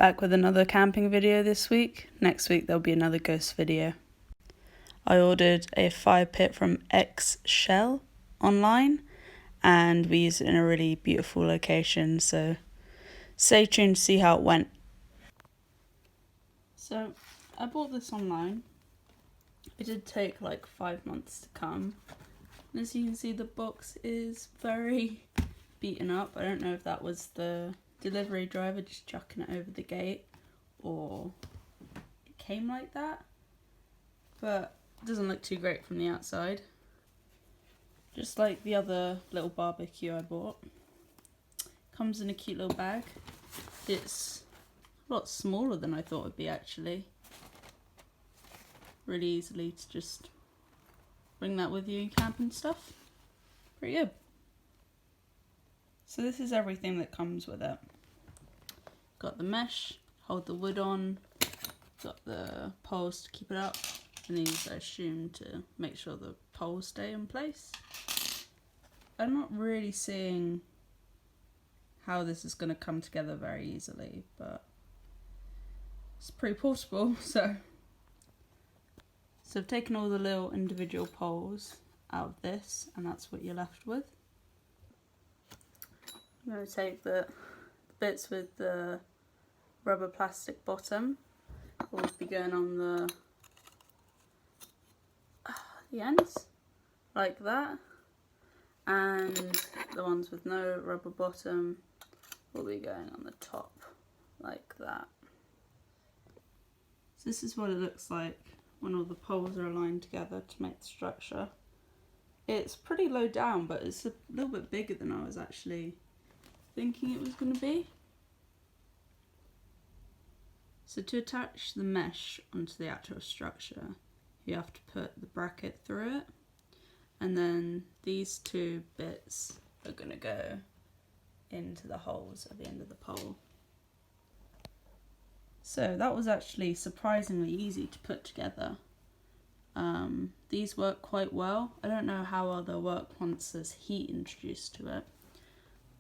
Back with another camping video this week. Next week there'll be another ghost video. I ordered a fire pit from exshell online and we used it in a really beautiful location, so stay tuned to see how it went. So I bought this online. It did take like 5 months to come. And as you can see, the box is very beaten up. I don't know if that was the delivery driver just chucking it over the gate or it came like that, but it doesn't look too great from the outside. Just like the other little barbecue I bought. Comes in a cute little bag. It's a lot smaller than I thought it would be actually. Really easily to just bring that with you camping stuff. Pretty good. So this is everything that comes with it. Got the mesh, hold the wood on, got the poles to keep it up, and these I assume to make sure the poles stay in place. I'm not really seeing how this is going to come together very easily, but it's pretty portable, so I've taken all the little individual poles out of this, and that's what you're left with. I'm going to take the bits with the rubber plastic bottom, will be going on the ends, like that, and the ones with no rubber bottom will be going on the top, like that. So this is what it looks like when all the poles are aligned together to make the structure. It's pretty low down, but it's a little bit bigger than I was actually thinking it was going to be. So to attach the mesh onto the actual structure, you have to put the bracket through it, and then these two bits are going to go into the holes at the end of the pole. So that was actually surprisingly easy to put together. These work quite well. I don't know how well they'll work once there's heat introduced to it,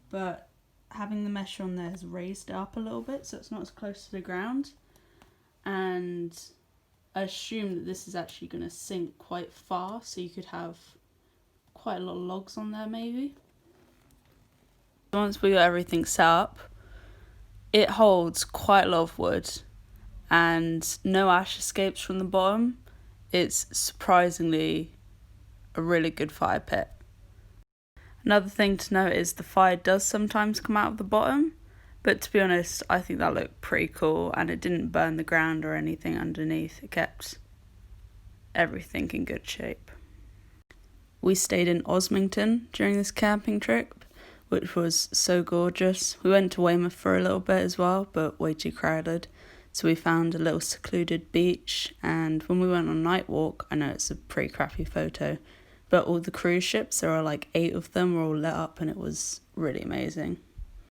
but having the mesh on there has raised it up a little bit so it's not as close to the ground, and I assume that this is actually going to sink quite far, so you could have quite a lot of logs on there maybe. Once we got everything set up, it holds quite a lot of wood and no ash escapes from the bottom. It's surprisingly a really good fire pit. Another thing to note is the fire does sometimes come out of the bottom, but to be honest, I think that looked pretty cool and it didn't burn the ground or anything underneath. It kept everything in good shape. We stayed in Osmington during this camping trip, which was so gorgeous. We went to Weymouth for a little bit as well, but way too crowded. So we found a little secluded beach, and when we went on night walk, I know it's a pretty crappy photo, but all the cruise ships, there are like 8 of them, were all lit up and it was really amazing.